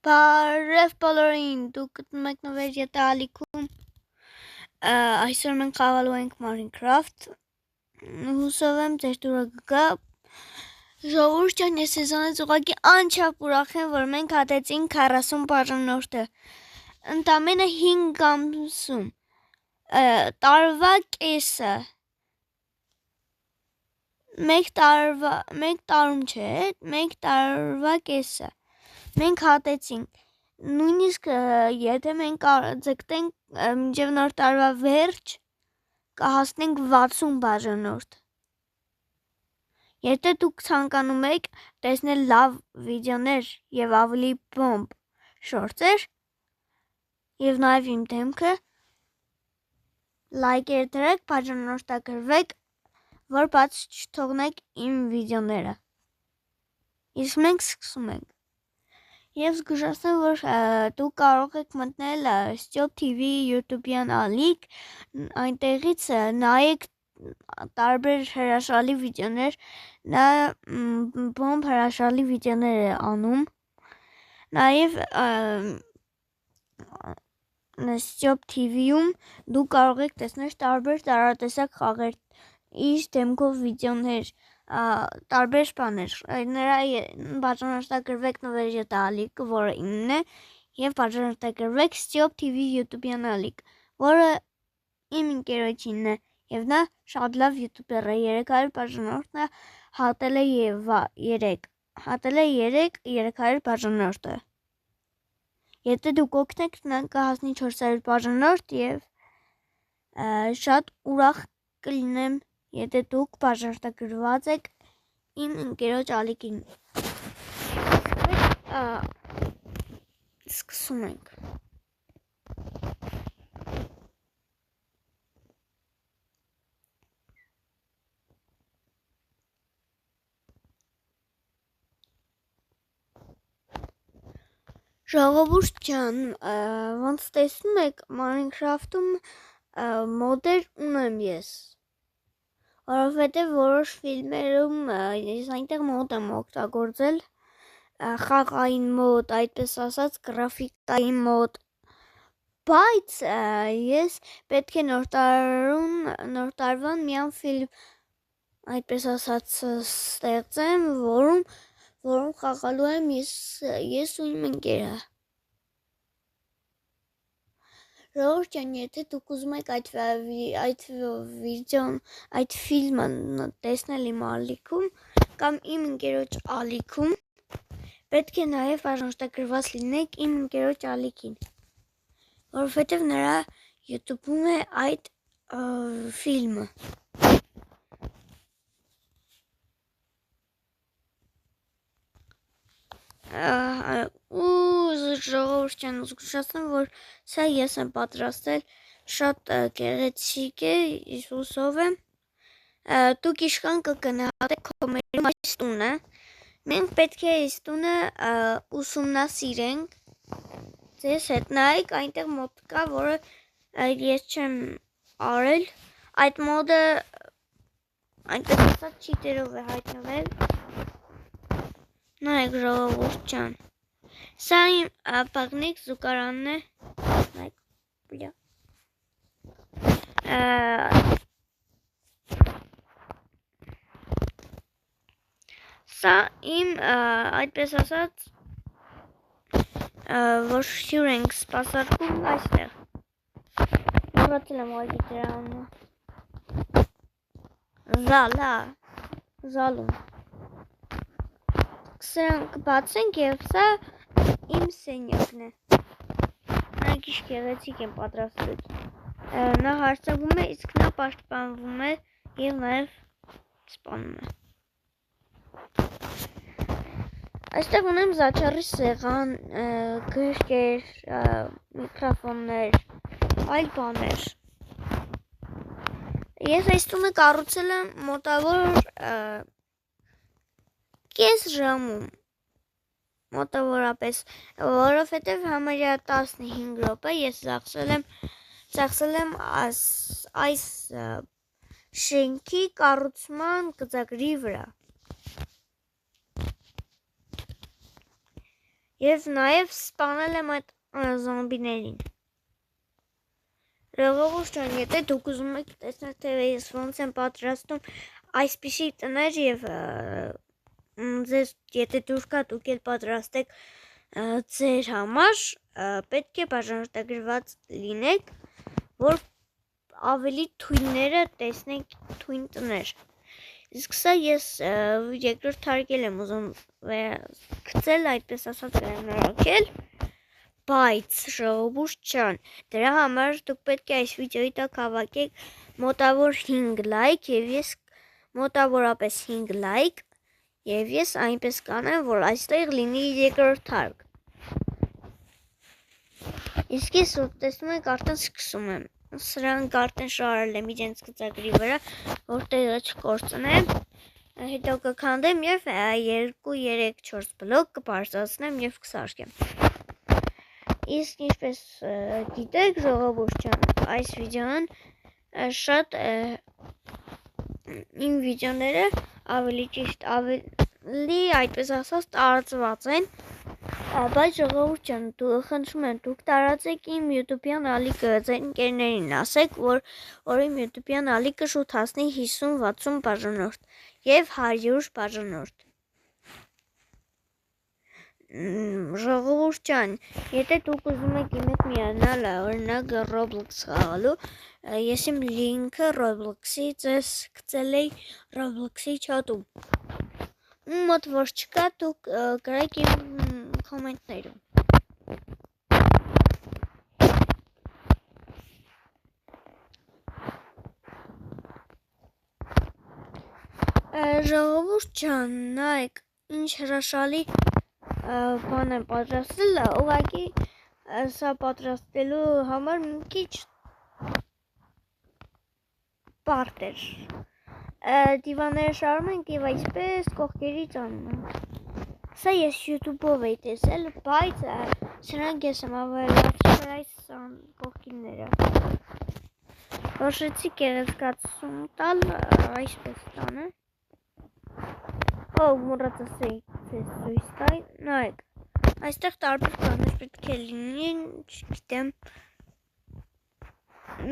Բարև բոլորին, դուք գտնում եք նվեր ետալիքում, այսօր մենք խաղալու ենք Minecraft, հուսով եմ ձեր դուրը գգա, ժողովուրդ ջան, ես սեզոնից ուղղակի անչափ ուրախ եմ, որ մենք հատեցինք 40 բաժանորդը, ընդամենը 5 ամսում, տարվա կեսը, մեկ տարում չէ, մեկ տարվա կեսը, մենք հատեցինք, նույնիսկ եթե մենք ձգտենք մինչև նոր տարվա վերջ, կհասնենք 60 բաժանորդ։ Եթե դուք ցանկանում եք տեսնել լավ վիդեոներ և ավելի բոմբ շորտեր, և նաև իմ դեմքը, լայքեր դրեք, բաժանորդագրվեք, որ բաց չթողնեք իմ վիդեոները։ Իսկ մենք սկսում ենք։ Եվ զգուշացնեմ, որ դուք կարող եք մտնել Stop TV YouTube-յան ալիք, այնտեղից նայեք տարբեր հրաշալի վիդեոներ, նա բոմբ հրաշալի վիդեոներ է անում, նաև Stop TV-ում դուք կարող եք տեսնել տարբեր տարատեսակ խաղեր, իր դեմքով վիդեոներ, տարբեր բաներ, նրա բաժանորդագրվեք նվեր ետալիք, որը իմն է, և բաժանորդագրվեք Stop TV YouTube-յան ալիք, որը իմ ընկերոջինն է, և նա շատ լավ յուտուբեր է, 300 բաժանորդը հատել է 300 բաժանորդը։ Եթե դուք օգնեք, նա կհասնի 400 բաժանորդ և շատ ուրախ կլինեմ, եթե դուք բաժանորդագրված եք իմ ընկերոջ ալիքին։ Սկսում ենք։ Ժողովուրդ ջան, ոնց տեսնում եք, Minecraft-ում մոդեր ունեմ ես, որովհետև որոշ ֆիլմերում ես այնտեղ մոդ եմ օգտագործել, խաղային մոդ, այդպես ասած, գրաֆիկային մոդ, բայց ես պետք է նոր տարվան միան ֆիլմ, այդպես ասած, ստեղծեմ, որում խաղալու եմ ես ու իմ ընկերը։ Ժողովուրդ ջան, եթե դուք ուզում եք այդ վիդեոն, այդ ֆիլմը տեսնել իմ ալիքում կամ իմ ընկերոջ ալիքում, պետք է նաև բաժանորդագրված լինեք իմ ընկերոջ ալիքին, որովհետև նրա YouTube-ում է այդ ֆիլմը։ Ժողովուրդ ջան, զգուշացնեմ, որ սա ես եմ պատրաստել, շատ գեղեցիկ է, հուսով եմ, դուք իշխան կգնահատեք կոմերում այս տունը, մենք պետք է այս տունը ուսումնասիրենք, ձեզ հետ նայեք, այնտեղ մոդ կա, որը ես չեմ արել, այդ մոդը այնտեղ ասած չիտերով է հայտնվել, նայեք ժողովուրդ ջան, սա իմ բաղնիկ զուգարանն է, սա իմ այդպես ասած, որ հյուր ենք սպասարկում այստեղ, մոռացել եմ ուղղակի դրա անունը, զալում, սրանք բացենք և սա իմ սենյակն է, նրանք իշ գեղեցիկ են պատրաստված, նա հարցակվում է, իսկ նա պաշտպանվում է և նաև սպանում է։ Այստեղ ունեմ զաչարի սեղան, գրքեր, միկրոֆոններ, այլ բաներ։ Ես այս տունը կառուցել եմ մոտավոր կես ժամում, մոտավորապես, որովհետև համարյա 15 րոպե ես ծախսել եմ այս շենքի կառուցման գծագրի վրա։ Եվ նաև սպանել եմ այդ զոմբիներին։ Ժողովուրդ ջան, եթե դուք ուզում եք տեսնել, թե ես ոնց եմ պատրաստում այսպիսի տներ եւ ձեզ եթե դուր կա դուք էլ պատրաստեք ձեր համար, պետք է բաժանորդագրված լինեք, որ ավելի թույնները տեսնենք թույն տներ։ Իսկ սա ես երկրորդ հարկել եմ ուզում գցել, այդպես ասած վերանորոգել, բայց ժողովուրդ ջան, դրա համար դուք պետք է այս վիդեոյի տակ հավաքեք մոտավոր 5 լայք եւ ես մոտավորապես 5 լայք եւ ես այնպես կանեմ, որ այստեղ լինի երկրորդ հարկ։ Իսկ ես տեսնում եք արդեն սկսում եմ։ Սրանք արդեն շարել եմ իրենց գծագրի վրա, որտեղը չկորցնեմ։ Հետո կքանդեմ եւ 2-3-4 բլոկ կբարձրացնեմ եւ կսարքեմ։ Իսկ ինչպես գիտեք, ժողովուրդ ջան, այս վիդեոն շատ իմ վիդեոները ավելի ճիշտ, ավելի այդպես ասած տարածված են, բայց ժողովուրդ ջան, խնդրում եմ դուք տարածեք իմ YouTube-յան ալիքը, ձեր ընկերներին ասեք, որ իմ YouTube-յան ալիքը շուտ հասնի 50-60 բաժանորդ եւ 100 բաժանորդ։ Ժողովուրդ ջան, եթե դուք ուզում եք իմ հետ միանալ, օրինակ Roblox խաղալու, ես իմ լինքը Roblox-ի ձեզ գցել էի Roblox-ի չաթում։ Մոտ որ չկա, դուք գրեք իմ կոմենտներում։ Ժողովուրդ ջան, նայեք, ինչ հրաշալի բան եմ պատրաստել, ուղղակի սա պատրաստելու համար մի քիչ բարդ էր։ Դիվանները շարում ենք եւ այսպես կողքերից անում ենք։ Սա ես YouTube-ով էի տեսել, բայց սրանք ես եմ ավելացրել այս կողքինները։ Որոշեցի գեղեցկացում տալ, այսպես տանը։ Մոռացա ցույց տալ, նայեք, այստեղ տարբեր բաներ պետք է լինի, չգիտեմ,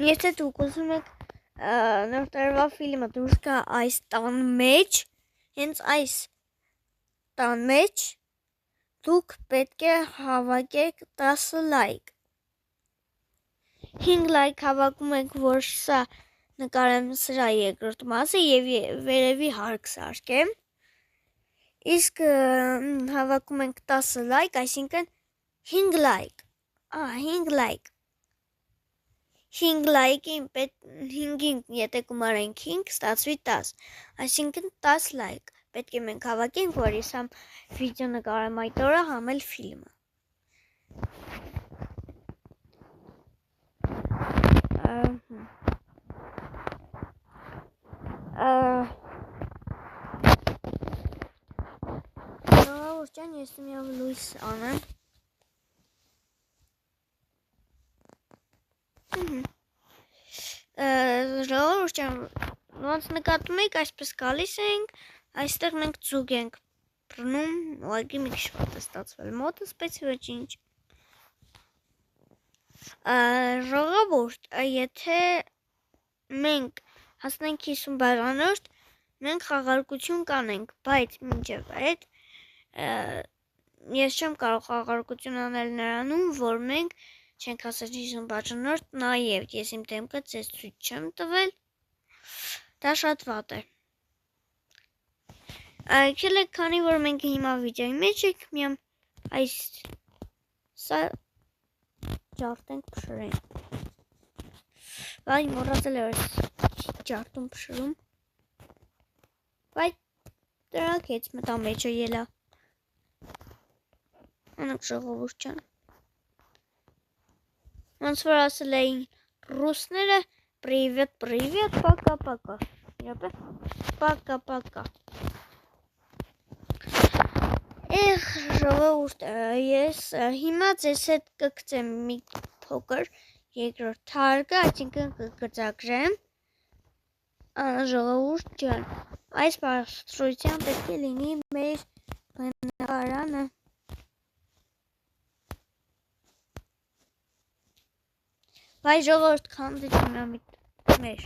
եթե դուք ուզում եք նոր տարվա ֆիլմը դուրս գա այս տան մեջ, հենց այս տան մեջ, դուք պետք է հավաքեք 10 լայք, 5 լայք հավաքում եք, որ սա նկարեմ սրա երկրորդ մասը և վերևի հարկ սարքեմ, իսկ հավաքում ենք 10 լայք, այսինքն 5 լայք, 5 լայք, 5 լայքին 5-ին եթե գումարենք 5, ստացվի 10, այսինքն 10 լայք, պետք է մենք հավաքենք, որ ես համ վիդեո նկարեմ այդ օրը, համ էլ ֆիլմը։ Ջան, ես միավ լույս անեմ։ Ժողովուրդ ջան, ոնց նկատում եք, այսպես գալիս ենք, այստեղ մենք ձուկ ենք բռնում, ուղղակի մի քիչ մոտ է ստացվել, մոտս, բայց ոչինչ։ Ժողովուրդ, եթե մենք հասնենք 50 բաժանորդ, մենք խաղարկություն կանենք, բայց մինչև այդ ես չեմ կարող խաղարկություն անել նրանում, որ մենք չենք հասել 50 բաժանորդ, նաև ես իմ դեմքը ձեզ ցույց չեմ տվել, դա շատ վատ է։ Եկեք, քանի որ մենք հիմա վիդեոյի մեջ ենք, միամ այս սա ջարդենք փշրենք։ Վայ, մոռացել եմ ջարդում փշրում։ Վայ, դրանք հետ մտա մեջը ելա։ Անակ ժողովուրդ ջան։ Ոնց որ ասել էին ռուսները, պրիվետ, պրիվետ, պակա-պակա։ Իրապե, պակա-պակա։ Ժողովուրդ, ես հիմա ձեզ հետ կգցեմ մի փոքր երկրորդ հարկը, այսինքն կգծագրեմ։ Ժողովուրդ ջան, այս բարձրության պետք է լինի մեր բնակարանը։ Վայ ժողովուրդ քանդեցին մեր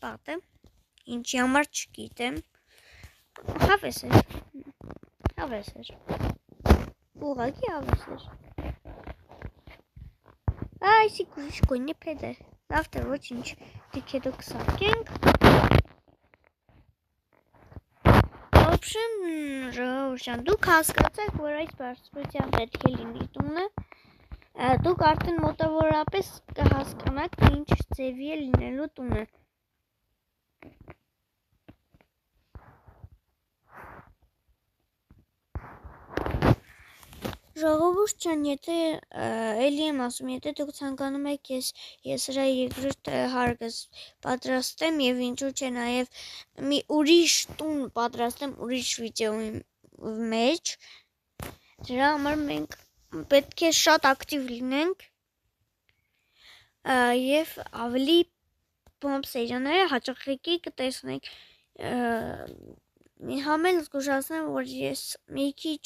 պատը, ինչի համար չգիտեմ, հավես էր, ուղղակի հավես էր, այսի կուրիշ կույնի պեդ է, լավ թե ոչինչ, դիք հետո կսարկենք, ոբշեմ ժողովուրդ, դուք հասկացեք, որ այս բարձրության պետք է լինի տունը, դուք արդեն մոտավորապես կհասկանաք, թե ինչ ձևի է լինելու տունը։ Ժողովուրդ ջան, եթե էլի եմ ասում, եթե դուք ցանկանում եք ես հրա երկրորդ հարկս պատրաստեմ եւ ինչու՞ չէ նաեւ մի ուրիշ տուն պատրաստեմ ուրիշ վիդեոյի մեջ, դրա համար մենք պետք է շատ ակտիվ լինենք եւ ավելի բոմբ սերիաները հաճախակի կտեսնենք համ էլ զգուշացնեմ, որ ես մի քիչ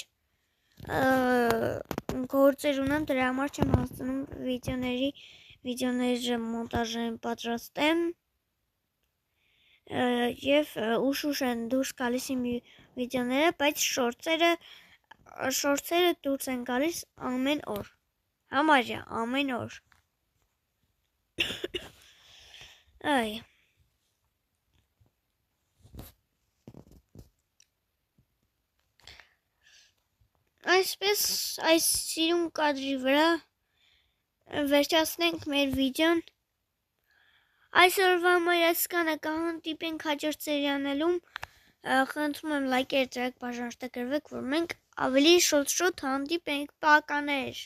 գործեր ունեմ, դրա համար չեմ հասցնում վիդեոների մոնտաժը պատրաստեմ եւ ուշ են դուրս գալիս իմ վիդեոները, բայց շորտսերը դուրս են գալիս ամեն օր, համարյա ամեն օր, այ այսպես այս սիրուն կադրի վրա վերջացնենք մեր վիդեոն, այսօրվա մայրասկանը կհանդիպենք հաջորդ սերիաներում, խնդրում եմ լայքեր դրեք, բաժանորդագրվեք, որ մենք ավելի շուտ հանդիպենք, պականեր։